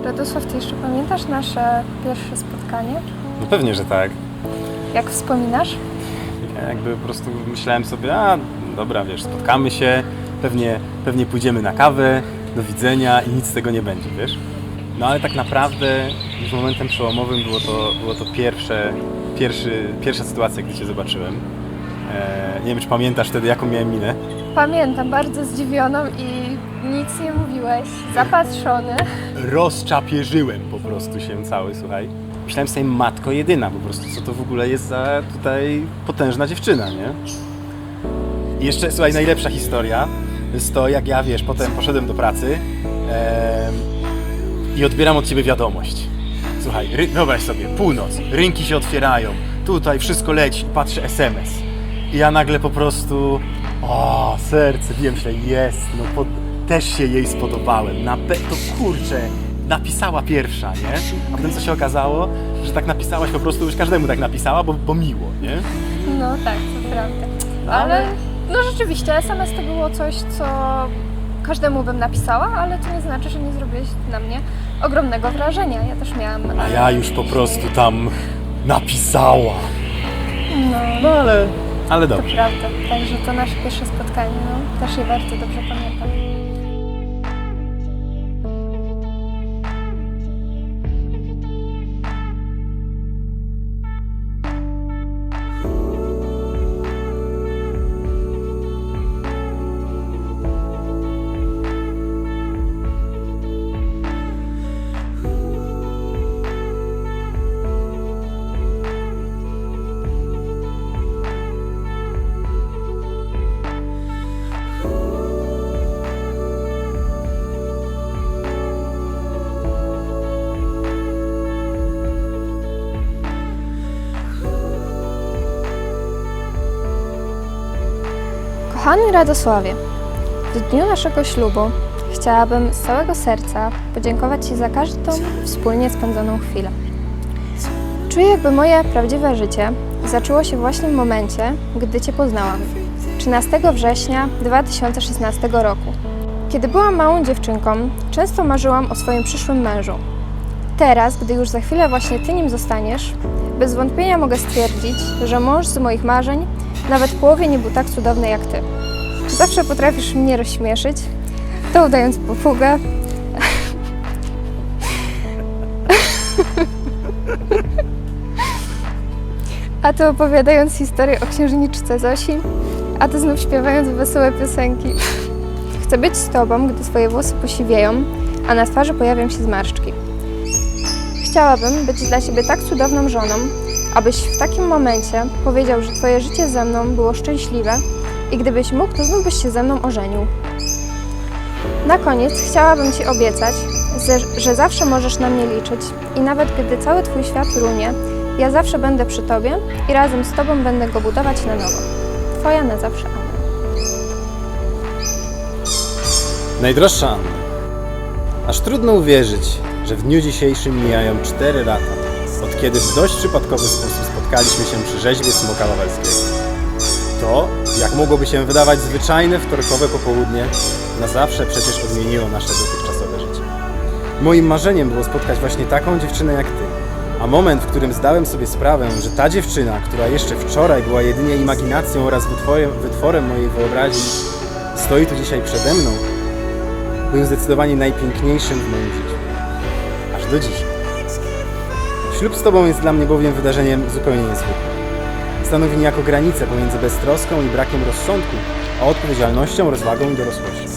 Radosław, ty jeszcze pamiętasz nasze pierwsze spotkanie? No pewnie, że tak. Jak wspominasz? Ja jakby po prostu myślałem sobie, dobra, wiesz, spotkamy się, pewnie pójdziemy na kawę, do widzenia i nic z tego nie będzie, wiesz? No ale tak naprawdę już momentem przełomowym było to pierwsza sytuacja, gdy Cię zobaczyłem. Nie wiem, czy pamiętasz wtedy, jaką miałem minę? Pamiętam, bardzo zdzivioną i nic nie mówiłeś, zapatrzony. Rozczapierzyłem po prostu się cały, słuchaj. Myślałem sobie, matko jedyna po prostu, co to w ogóle jest za tutaj potężna dziewczyna, nie? I jeszcze, słuchaj, najlepsza historia jest to, jak ja, wiesz, potem poszedłem do pracy i odbieram od Ciebie wiadomość. Słuchaj, wyobraź sobie, północ, rynki się otwierają, tutaj wszystko leci, patrzę SMS. I ja nagle po prostu, serce, wiem, że jest, też się jej spodobałem. To kurczę, napisała pierwsza, nie? A potem co się okazało, że tak napisałaś po prostu, już każdemu tak napisała, bo miło, nie? No tak, to prawda. Ale no rzeczywiście, SMS to było coś, co każdemu bym napisała, ale to nie znaczy, że nie zrobiłeś na mnie ogromnego wrażenia. Ja też miałam... A ja już po prostu tam napisała. No, ale to dobrze. prawda. Także to nasze pierwsze spotkanie, też je bardzo dobrze pamiętam. Kochany Radosławie, w dniu naszego ślubu chciałabym z całego serca podziękować Ci za każdą wspólnie spędzoną chwilę. Czuję, jakby moje prawdziwe życie zaczęło się właśnie w momencie, gdy Cię poznałam, 13 września 2016 roku. Kiedy byłam małą dziewczynką, często marzyłam o swoim przyszłym mężu. Teraz, gdy już za chwilę właśnie Ty nim zostaniesz, bez wątpienia mogę stwierdzić, że mąż z moich marzeń nawet w połowie nie był tak cudowny jak Ty. Zawsze potrafisz mnie rozśmieszyć, to udając papugę, a to opowiadając historię o księżniczce Zosi, a to znów śpiewając wesołe piosenki. Chcę być z Tobą, gdy Twoje włosy posiwieją, a na twarzy pojawią się zmarszczki. Chciałabym być dla Ciebie tak cudowną żoną, abyś w takim momencie powiedział, że Twoje życie ze mną było szczęśliwe i gdybyś mógł, to znów byś się ze mną ożenił. Na koniec chciałabym Ci obiecać, że zawsze możesz na mnie liczyć i nawet gdy cały Twój świat runie, ja zawsze będę przy Tobie i razem z Tobą będę go budować na nowo. Twoja na zawsze Anna. Najdroższa Anna, aż trudno uwierzyć, że w dniu dzisiejszym mijają 4 lata, od kiedy w dość przypadkowy sposób spotkaliśmy się przy rzeźbie smoka wawelskiego. To, jak mogłoby się wydawać zwyczajne wtorkowe popołudnie, na zawsze przecież odmieniło nasze dotychczasowe życie. Moim marzeniem było spotkać właśnie taką dziewczynę jak Ty, a moment, w którym zdałem sobie sprawę, że ta dziewczyna, która jeszcze wczoraj była jedynie imaginacją oraz wytworem mojej wyobraźni, stoi tu dzisiaj przede mną, był zdecydowanie najpiękniejszym w moim życiu. Aż do dziś. Ślub z Tobą jest dla mnie bowiem wydarzeniem zupełnie niezwykłym. Stanowi niejako granicę pomiędzy beztroską i brakiem rozsądku, a odpowiedzialnością, rozwagą i dorosłością.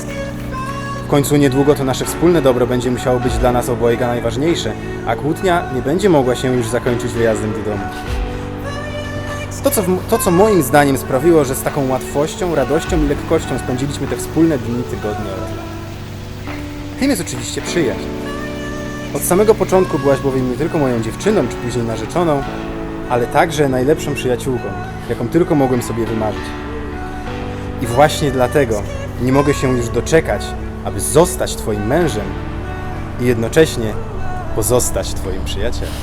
W końcu niedługo to nasze wspólne dobro będzie musiało być dla nas obojga najważniejsze, a kłótnia nie będzie mogła się już zakończyć wyjazdem do domu. To, co moim zdaniem sprawiło, że z taką łatwością, radością i lekkością spędziliśmy te wspólne dni, tygodnie oraz lata. Tym jest oczywiście przyjaźń. Od samego początku byłaś bowiem nie tylko moją dziewczyną, czy później narzeczoną, ale także najlepszą przyjaciółką, jaką tylko mogłem sobie wymarzyć. I właśnie dlatego nie mogę się już doczekać, aby zostać Twoim mężem i jednocześnie pozostać Twoim przyjacielem.